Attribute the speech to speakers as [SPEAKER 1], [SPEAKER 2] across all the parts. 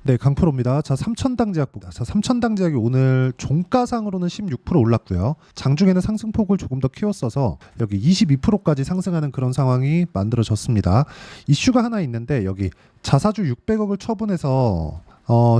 [SPEAKER 1] 네, 강프로입니다. 자, 삼천당제약 보다. 자, 삼천당제약이 오늘 종가상으로는 16% 올랐고요. 장중에는 상승폭을 조금 더 키웠어서 여기 22%까지 상승하는 그런 상황이 만들어졌습니다. 이슈가 하나 있는데 여기 자사주 600억을 처분해서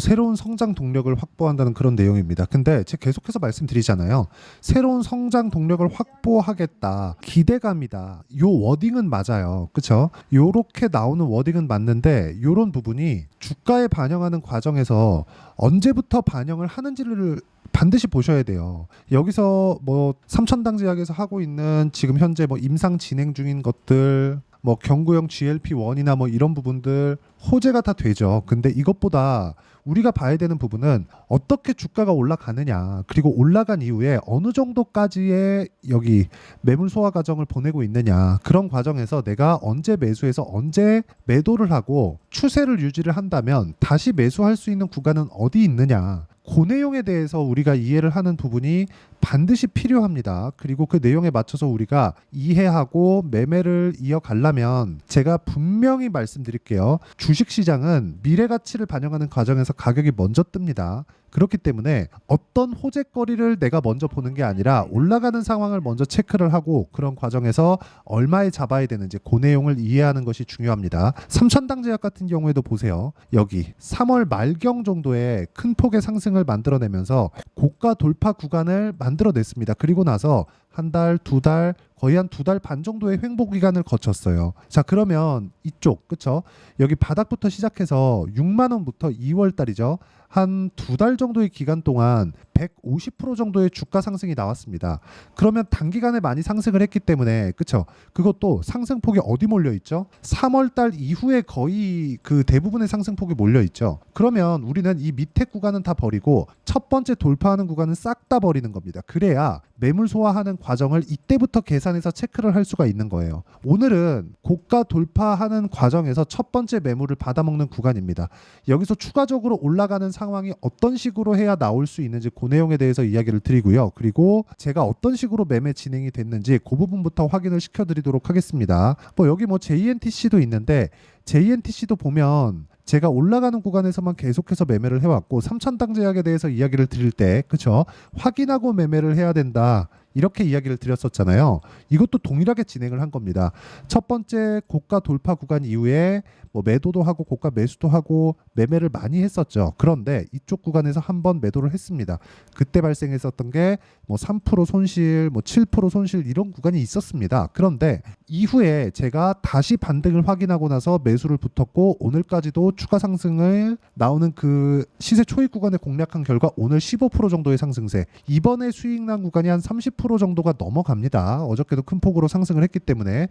[SPEAKER 1] 새로운 성장 동력을 확보한다는 그런 내용입니다. 근데 제가 계속해서 말씀드리잖아요. 새로운 성장 동력을 확보하겠다. 기대감이다. 요 워딩은 맞아요. 그렇죠? 요렇게 나오는 워딩은 맞는데 요런 부분이 주가에 반영하는 과정에서 언제부터 반영을 하는지를 반드시 보셔야 돼요. 여기서 뭐 삼천당제약에서 하고 있는 지금 현재 뭐 임상 진행 중인 것들 뭐 경구형 GLP-1이나 뭐 이런 부분들 호재가 다 되죠. 근데 이것보다 우리가 봐야 되는 부분은 어떻게 주가가 올라가느냐, 그리고 올라간 이후에 어느 정도까지의 여기 매물 소화 과정을 보내고 있느냐, 그런 과정에서 내가 언제 매수해서 언제 매도를 하고 추세를 유지를 한다면 다시 매수할 수 있는 구간은 어디 있느냐, 그 내용에 대해서 우리가 이해를 하는 부분이 반드시 필요합니다. 그리고 그 내용에 맞춰서 우리가 이해하고 매매를 이어가려면 제가 분명히 말씀드릴게요. 주식시장은 미래 가치를 반영하는 과정에서 가격이 먼저 뜹니다. 그렇기 때문에 어떤 호재거리를 내가 먼저 보는 게 아니라 올라가는 상황을 먼저 체크를 하고 그런 과정에서 얼마에 잡아야 되는지 그 내용을 이해하는 것이 중요합니다. 삼천당제약 같은 경우에도 보세요. 여기 3월 말경 정도의 큰 폭의 상승을 만들어내면서 고가 돌파 구간을 만들어냈습니다. 그리고 나서 한 달, 두 달, 거의 한 2달 반 정도의 횡보 기간을 거쳤어요. 자, 그러면 이쪽, 그쵸? 여기 바닥부터 시작해서 6만 원부터 2월 달이죠. 한 2달 정도의 기간 동안 150% 정도의 주가 상승이 나왔습니다. 그러면 단기간에 많이 상승을 했기 때문에, 그쵸? 그것도 상승폭이 어디 몰려 있죠? 3월 달 이후에 거의 그 대부분의 상승폭이 몰려 있죠. 그러면 우리는 이 밑에 구간은 다 버리고 첫 번째 돌파하는 구간은 싹 다 버리는 겁니다. 그래야 매물 소화하는 과정을 이때부터 계산해서 체크를 할 수가 있는 거예요. 오늘은 고가 돌파하는 과정에서 첫 번째 매물을 받아먹는 구간입니다. 여기서 추가적으로 올라가는 상황이 어떤 식으로 해야 나올 수 있는지 그 내용에 대해서 이야기를 드리고요. 그리고 제가 어떤 식으로 매매 진행이 됐는지 그 부분부터 확인을 시켜드리도록 하겠습니다. 뭐 여기 뭐 JNTC도 있는데 JNTC도 보면 제가 올라가는 구간에서만 계속해서 매매를 해왔고 삼천당제약에 대해서 이야기를 드릴 때 그쵸? 확인하고 매매를 해야 된다. 이렇게 이야기를 드렸었잖아요. 이것도 동일하게 진행을 한 겁니다. 첫 번째 고가 돌파 구간 이후에 뭐 매도도 하고 고가 매수도 하고 매매를 많이 했었죠. 그런데 이쪽 구간에서 한번 매도를 했습니다. 그때 발생했었던 게 뭐 3% 손실, 뭐 7% 손실 이런 구간이 있었습니다. 그런데 이후에 제가 다시 반등을 확인하고 나서 매수를 붙었고 오늘까지도 추가 상승을 나오는 그 시세 초입 구간에 공략한 결과 오늘 15% 정도의 상승세. 이번에 수익 난 구간이 한 30% 정도가 넘어갑니다. 어저께도 큰 폭으로 상승을 했기 때문에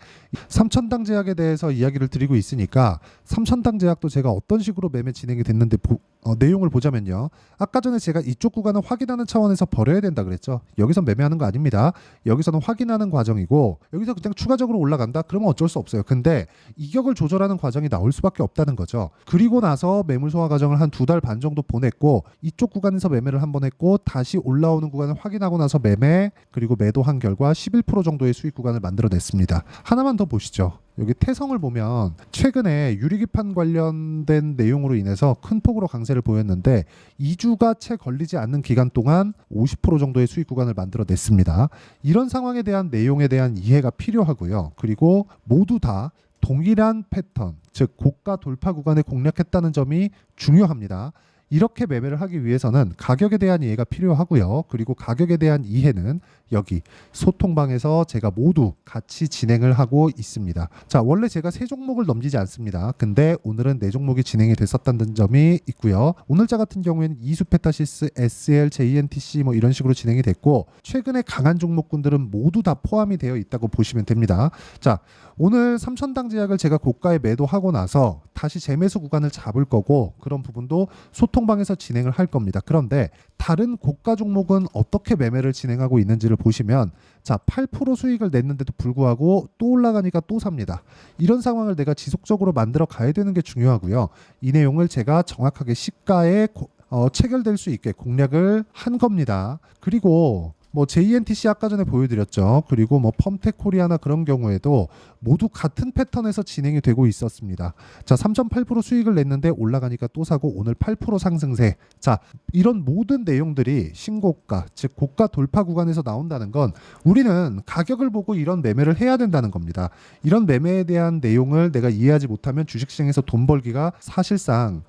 [SPEAKER 1] 삼천당제약에 대해서 이야기를 드리고 있으니까 삼천당제약도 제가 어떤 식으로 매매 진행이 됐는데 내용을 보자면요. 아까 전에 제가 이쪽 구간을 확인하는 차원에서 버려야 된다 그랬죠. 여기서 매매하는 거 아닙니다. 여기서는 확인하는 과정이고 여기서 그냥 추가적으로 올라간다? 그러면 어쩔 수 없어요. 근데 이격을 조절하는 과정이 나올 수밖에 없다는 거죠. 그리고 나서 매물 소화 과정을 한 2달 반 정도 보냈고 이쪽 구간에서 매매를 한번 했고 다시 올라오는 구간을 확인하고 나서 매매 그리고 매도한 결과 11% 정도의 수익 구간을 만들어냈습니다. 하나만 더 보시죠. 여기 태성을 보면 최근에 유리기판 관련된 내용으로 인해서 큰 폭으로 강세를 보였는데 2주가 채 걸리지 않는 기간 동안 50% 정도의 수익 구간을 만들어냈습니다. 이런 상황에 대한 내용에 대한 이해가 필요하고요. 그리고 모두 다 동일한 패턴, 즉 고가 돌파 구간에 공략했다는 점이 중요합니다. 이렇게 매매를 하기 위해서는 가격에 대한 이해가 필요하고요. 그리고 가격에 대한 이해는 여기 소통방에서 제가 모두 같이 진행을 하고 있습니다. 자, 원래 제가 3종목을 넘기지 않습니다. 근데 오늘은 4종목이 진행이 됐었다는 점이 있고요. 오늘자 같은 경우에는 이수페타시스, SL, JNTC 뭐 이런 식으로 진행이 됐고 최근에 강한 종목군들은 모두 다 포함이 되어 있다고 보시면 됩니다. 자, 오늘 삼천당제약을 제가 고가에 매도하고 나서 다시 재매수 구간을 잡을 거고 그런 부분도 소통방에서 진행을 할 겁니다. 그런데 다른 고가 종목은 어떻게 매매를 진행하고 있는지를 보시면 자, 8% 수익을 냈는데도 불구하고 또 올라가니까 또 삽니다. 이런 상황을 내가 지속적으로 만들어 가야 되는 게 중요하고요. 이 내용을 제가 정확하게 시가에 체결될 수 있게 공략을 한 겁니다. 그리고 뭐 JNTC 아까 전에 보여드렸죠. 그리고 뭐 펌텍코리아나 그런 경우에도 모두 같은 패턴에서 진행이 되고 있었습니다. 자, 3.8% 수익을 냈는데 올라가니까 또 사고 오늘 8% 상승세. 자, 이런 모든 내용들이 신고가, 즉 고가 돌파 구간에서 나온다는 건 우리는 가격을 보고 이런 매매를 해야 된다는 겁니다. 이런 매매에 대한 내용을 내가 이해하지 못하면 주식시장에서 돈 벌기가 사실상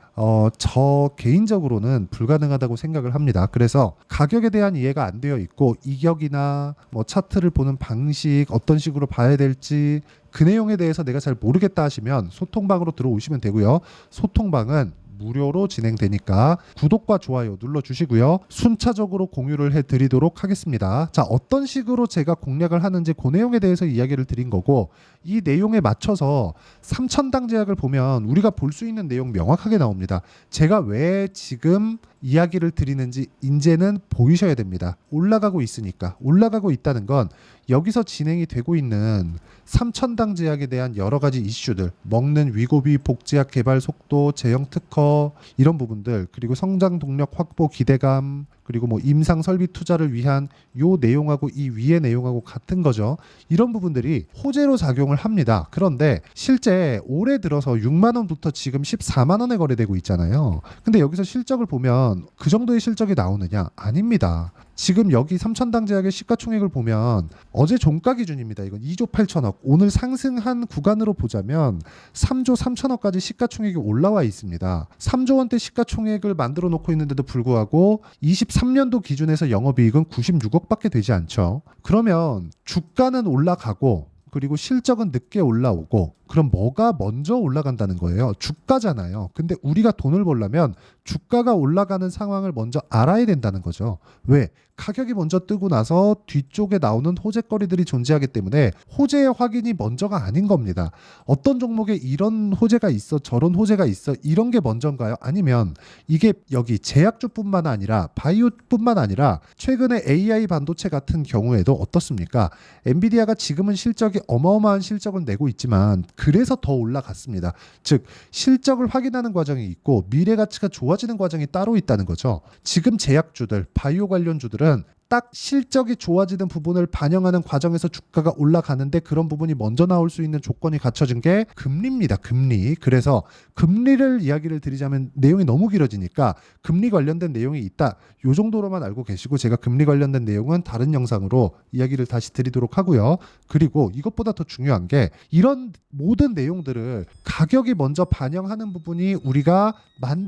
[SPEAKER 1] 저 개인적으로는 불가능하다고 생각을 합니다. 그래서 가격에 대한 이해가 안 되어 있고 이격이나 뭐 차트를 보는 방식, 어떤 식으로 봐야 될지 그 내용에 대해서 내가 잘 모르겠다 하시면 소통방으로 들어오시면 되고요. 소통방은 무료로 진행되니까 구독과 좋아요 눌러주시고요. 순차적으로 공유를 해드리도록 하겠습니다. 자, 어떤 식으로 제가 공략을 하는지 그 내용에 대해서 이야기를 드린 거고, 이 내용에 맞춰서 3,000당 제약을 보면 우리가 볼 수 있는 내용 명확하게 나옵니다. 제가 왜 지금 이야기를 드리는지 이제는 보이셔야 됩니다. 올라가고 있으니까. 올라가고 있다는 건 여기서 진행이 되고 있는 3,000당 제약에 대한 여러 가지 이슈들, 먹는 위고비, 복제약 개발 속도, 제형 특허 이런 부분들, 그리고 성장 동력 확보 기대감, 그리고 뭐 임상 설비 투자를 위한 요 내용하고 이 위의 내용하고 같은 거죠. 이런 부분들이 호재로 작용을 합니다. 그런데 실제 올해 들어서 6만 원부터 지금 14만 원에 거래되고 있잖아요. 근데 여기서 실적을 보면 그 정도의 실적이 나오느냐? 아닙니다. 지금 여기 3,000당 제약의 시가총액을 보면 어제 종가 기준입니다. 이건 2조 8천억. 오늘 상승한 구간으로 보자면 3조 3천억까지 시가총액이 올라와 있습니다. 3조 원대 시가총액을 만들어 놓고 있는데도 불구하고 23년도 기준에서 영업이익은 96억밖에 되지 않죠. 그러면 주가는 올라가고 그리고 실적은 늦게 올라오고, 그럼 뭐가 먼저 올라간다는 거예요? 주가잖아요. 근데 우리가 돈을 벌려면 주가가 올라가는 상황을 먼저 알아야 된다는 거죠. 왜? 가격이 먼저 뜨고 나서 뒤쪽에 나오는 호재거리들이 존재하기 때문에 호재의 확인이 먼저가 아닌 겁니다. 어떤 종목에 이런 호재가 있어, 저런 호재가 있어, 이런 게 먼저인가요? 아니면 이게 여기 제약주뿐만 아니라 바이오뿐만 아니라 최근에 AI 반도체 같은 경우에도 어떻습니까? 엔비디아가 지금은 실적이 어마어마한 실적을 내고 있지만 그래서 더 올라갔습니다. 즉 실적을 확인하는 과정이 있고 미래 가치가 좋아지는 과정이 따로 있다는 거죠. 지금 제약주들, 바이오 관련주들은 딱 실적이 좋아지는 부분을 반영하는 과정에서 주가가 올라가는데, 그런 부분이 먼저 나올 수 있는 조건이 갖춰진 게 금리입니다. 금리. 그래서 금리를 이야기를 드리자면 내용이 너무 길어지니까 금리 관련된 내용이 있다, 요 정도로만 알고 계시고, 제가 금리 관련된 내용은 다른 영상으로 이야기를 다시 드리도록 하고요. 그리고 이것보다 더 중요한 게 이런 모든 내용들을 가격이 먼저 반영하는 부분이 우리가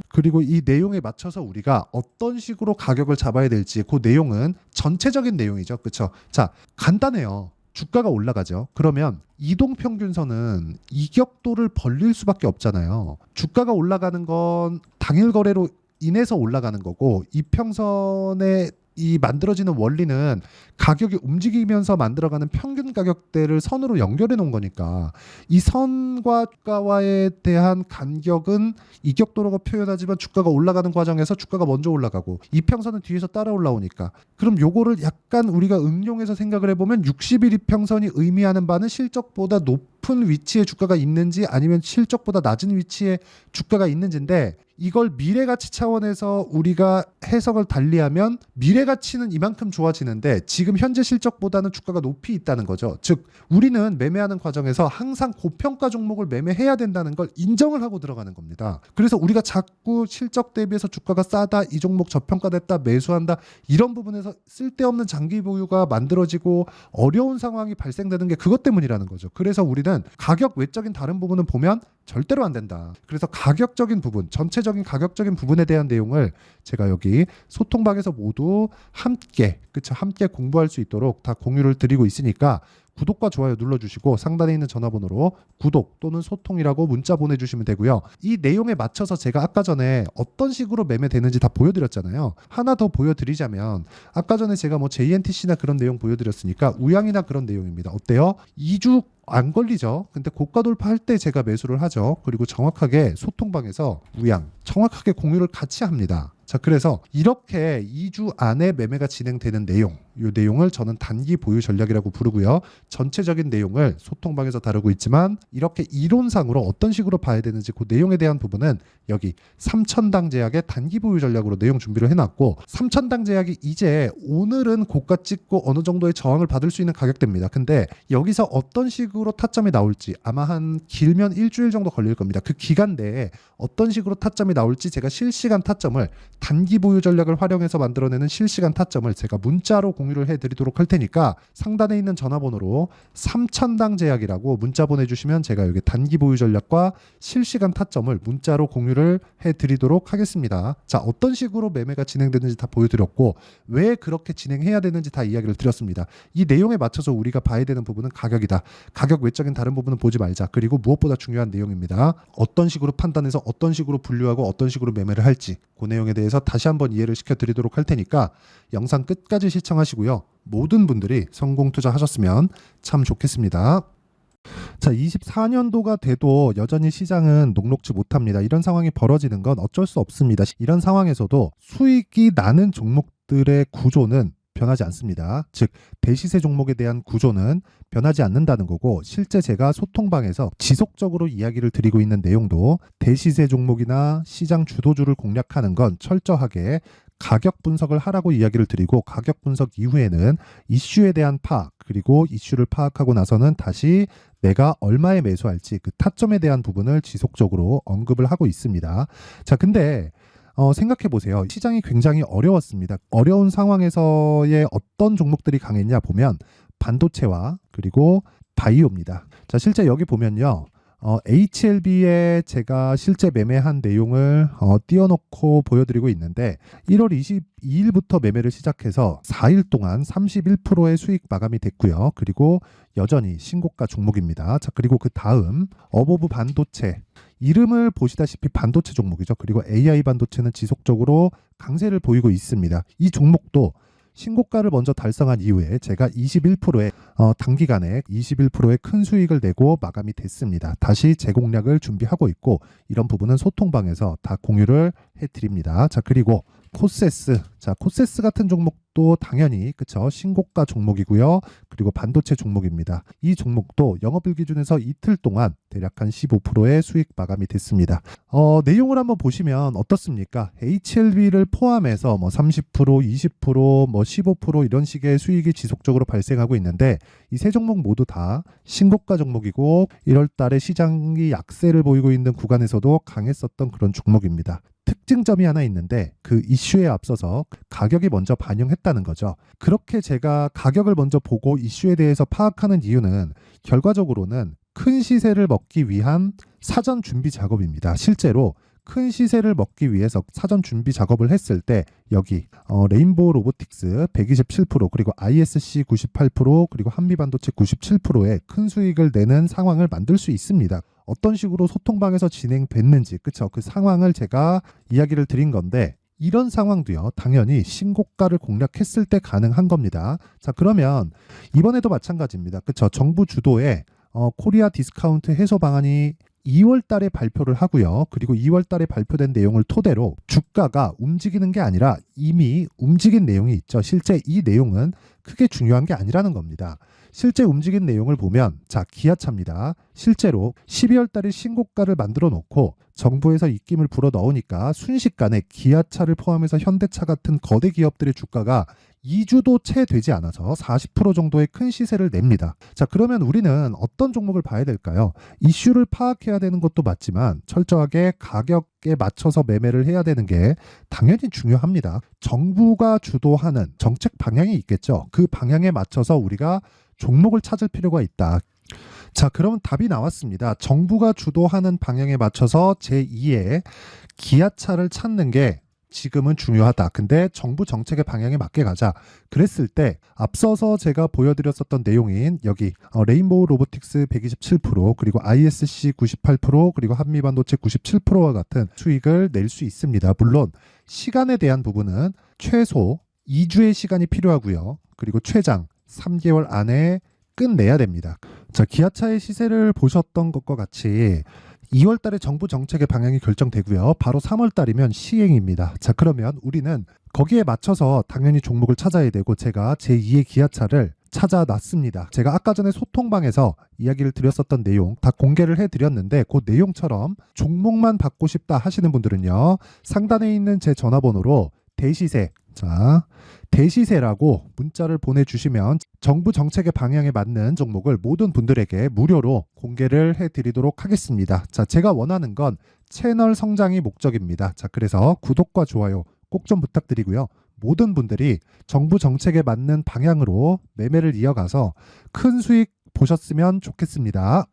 [SPEAKER 1] 그리고 이 내용에 맞춰서 우리가 어떤 식으로 가격을 잡아야 될지, 그 내용은 전체적인 내용이죠. 그렇죠? 자, 간단해요. 주가가 올라가죠. 그러면 이동평균선은 이격도를 벌릴 수밖에 없잖아요. 주가가 올라가는 건 당일 거래로 인해서 올라가는 거고, 이평선에 이 만들어지는 원리는 가격이 움직이면서 만들어가는 평균 가격대를 선으로 연결해 놓은 거니까 이 선과 주가와에 대한 간격은 이격도라고 표현하지만 주가가 올라가는 과정에서 주가가 먼저 올라가고 이평선은 뒤에서 따라 올라오니까, 그럼 요거를 약간 우리가 응용해서 생각을 해보면 60일 이평선이 의미하는 바는 실적보다 높은 위치에 주가가 있는지 아니면 실적보다 낮은 위치에 주가가 있는지인데, 이걸 미래가치 차원에서 우리가 해석을 달리하면 미래가치는 이만큼 좋아지는데 지금 현재 실적보다는 주가가 높이 있다는 거죠. 즉 우리는 매매하는 과정에서 항상 고평가 종목을 매매해야 된다는 걸 인정을 하고 들어가는 겁니다. 그래서 우리가 자꾸 실적 대비해서 주가가 싸다, 이 종목 저평가됐다, 매수한다, 이런 부분에서 쓸데없는 장기 보유가 만들어지고 어려운 상황이 발생되는 게 그것 때문이라는 거죠. 그래서 우리는 가격 외적인 다른 부분은 보면 절대로 안 된다. 그래서 가격적인 부분, 전체적인 가격적인 부분에 대한 내용을 제가 여기 소통방에서 모두 함께, 그쵸, 함께 공부할 수 있도록 다 공유를 드리고 있으니까 구독과 좋아요 눌러주시고 상단에 있는 전화번호로 구독 또는 소통이라고 문자 보내주시면 되고요. 이 내용에 맞춰서 제가 아까 전에 어떤 식으로 매매되는지 다 보여드렸잖아요. 하나 더 보여드리자면, 아까 전에 제가 뭐 JNTC나 그런 내용 보여드렸으니까 우양이나 그런 내용입니다. 어때요? 2주 안 걸리죠. 근데 고가 돌파할 때 제가 매수를 하죠. 그리고 정확하게 소통방에서 우양 정확하게 공유를 같이 합니다. 자, 그래서 이렇게 2주 안에 매매가 진행되는 내용, 이 내용을 저는 단기 보유 전략이라고 부르고요. 전체적인 내용을 소통방에서 다루고 있지만 이렇게 이론상으로 어떤 식으로 봐야 되는지 그 내용에 대한 부분은 여기 3,000당 제약의 단기 보유 전략으로 내용 준비를 해놨고 3,000당 제약이 이제 오늘은 고가 찍고 어느 정도의 저항을 받을 수 있는 가격대입니다. 근데 여기서 어떤 식으로 타점이 나올지 아마 한 길면 일주일 정도 걸릴 겁니다. 그 기간 내에 어떤 식으로 타점이 나올지 제가 실시간 타점을 단기 보유 전략을 활용해서 만들어내는 실시간 타점을 제가 문자로 공유를 해드리도록 할 테니까 상단에 있는 전화번호로 3,000당 제약이라고 문자 보내주시면 제가 여기 단기 보유 전략과 실시간 타점을 문자로 공유를 해드리도록 하겠습니다. 자, 어떤 식으로 매매가 진행되는지 다 보여드렸고 왜 그렇게 진행해야 되는지 다 이야기를 드렸습니다. 이 내용에 맞춰서 우리가 봐야 되는 부분은 가격이다. 가격 외적인 다른 부분은 보지 말자. 그리고 무엇보다 중요한 내용입니다. 어떤 식으로 판단해서 어떤 식으로 분류하고 어떤 식으로 매매를 할지 그 내용에 대해서 다시 한번 이해를 시켜드리도록 할 테니까 영상 끝까지 시청하시고요. 모든 분들이 성공 투자하셨으면 참 좋겠습니다. 자, 24년도가 돼도 여전히 시장은 녹록지 못합니다. 이런 상황이 벌어지는 건 어쩔 수 없습니다. 이런 상황에서도 수익이 나는 종목들의 구조는 변하지 않습니다. 즉 대시세 종목에 대한 구조는 변하지 않는다는 거고 실제 제가 소통방에서 지속적으로 이야기를 드리고 있는 내용도 대시세 종목이나 시장 주도주를 공략하는 건 철저하게 가격 분석을 하라고 이야기를 드리고 가격 분석 이후에는 이슈에 대한 파악 그리고 이슈를 파악하고 나서는 다시 내가 얼마에 매수할지 그 타점에 대한 부분을 지속적으로 언급을 하고 있습니다. 자, 근데 생각해 보세요. 시장이 굉장히 어려웠습니다. 어려운 상황에서의 어떤 종목들이 강했냐 보면 반도체와 그리고 바이오입니다. 자, 실제 여기 보면요. HLB에 제가 실제 매매한 내용을 띄워놓고 보여드리고 있는데 1월 22일부터 매매를 시작해서 4일 동안 31%의 수익 마감이 됐고요. 그리고 여전히 신고가 종목입니다. 자, 그리고 그 다음 어보브 반도체 이름을 보시다시피 반도체 종목이죠. 그리고 AI 반도체는 지속적으로 강세를 보이고 있습니다. 이 종목도 신고가를 먼저 달성한 이후에 제가 21%의 단기간에 21%의 큰 수익을 내고 마감이 됐습니다. 다시 재공략을 준비하고 있고 이런 부분은 소통방에서 다 공유를 해드립니다. 자, 그리고 코세스. 자, 코세스 같은 종목도 당연히 그쵸 신고가 종목이고요. 그리고 반도체 종목입니다. 이 종목도 영업일 기준에서 이틀 동안 대략 한 15%의 수익 마감이 됐습니다. 내용을 한번 보시면 어떻습니까? HLB를 포함해서 뭐 30%, 20%, 뭐 15% 이런 식의 수익이 지속적으로 발생하고 있는데 이 세 종목 모두 다 신고가 종목이고 1월 달에 시장이 약세를 보이고 있는 구간에서도 강했었던 그런 종목입니다. 특징점이 하나 있는데 그 이슈에 앞서서 가격이 먼저 반영했다는 거죠. 그렇게 제가 가격을 먼저 보고 이슈에 대해서 파악하는 이유는 결과적으로는 큰 시세를 먹기 위한 사전 준비 작업입니다. 실제로 큰 시세를 먹기 위해서 사전 준비 작업을 했을 때 여기 레인보우 로보틱스 127% 그리고 ISC 98% 그리고 한미반도체 97%의 큰 수익을 내는 상황을 만들 수 있습니다. 어떤 식으로 소통방에서 진행됐는지 그쵸 그 상황을 제가 이야기를 드린 건데 이런 상황도요 당연히 신고가를 공략했을 때 가능한 겁니다. 자, 그러면 이번에도 마찬가지입니다. 그쵸 정부 주도의 코리아 디스카운트 해소 방안이 2월 달에 발표를 하고요. 그리고 2월 달에 발표된 내용을 토대로 주가가 움직이는 게 아니라 이미 움직인 내용이 있죠. 실제 이 내용은 크게 중요한 게 아니라는 겁니다. 실제 움직인 내용을 보면 자, 기아차입니다. 실제로 12월 달에 신고가를 만들어 놓고 정부에서 입김을 불어 넣으니까 순식간에 기아차를 포함해서 현대차 같은 거대 기업들의 주가가 2주도 채 되지 않아서 40% 정도의 큰 시세를 냅니다. 자, 그러면 우리는 어떤 종목을 봐야 될까요? 이슈를 파악해야 되는 것도 맞지만 철저하게 가격에 맞춰서 매매를 해야 되는 게 당연히 중요합니다. 정부가 주도하는 정책 방향이 있겠죠. 그 방향에 맞춰서 우리가 종목을 찾을 필요가 있다. 자, 그러면 답이 나왔습니다. 정부가 주도하는 방향에 맞춰서 제2의 기아차를 찾는 게 지금은 중요하다. 근데 정부 정책의 방향에 맞게 가자. 그랬을 때 앞서서 제가 보여드렸었던 내용인 여기 레인보우 로보틱스 127% 그리고 ISC 98% 그리고 한미반도체 97%와 같은 수익을 낼 수 있습니다. 물론 시간에 대한 부분은 최소 2주의 시간이 필요하고요. 그리고 최장 3개월 안에 끝내야 됩니다. 자, 기아차의 시세를 보셨던 것과 같이 2월 달에 정부 정책의 방향이 결정되고요. 바로 3월 달이면 시행입니다. 자, 그러면 우리는 거기에 맞춰서 당연히 종목을 찾아야 되고 제가 제2의 기아차를 찾아놨습니다. 제가 아까 전에 소통방에서 이야기를 드렸었던 내용 다 공개를 해드렸는데 그 내용처럼 종목만 받고 싶다 하시는 분들은요. 상단에 있는 제 전화번호로 대시세, 자, 대시세라고 문자를 보내주시면 정부 정책의 방향에 맞는 종목을 모든 분들에게 무료로 공개를 해드리도록 하겠습니다. 자, 제가 원하는 건 채널 성장이 목적입니다. 자, 그래서 구독과 좋아요 꼭 좀 부탁드리고요. 모든 분들이 정부 정책에 맞는 방향으로 매매를 이어가서 큰 수익 보셨으면 좋겠습니다.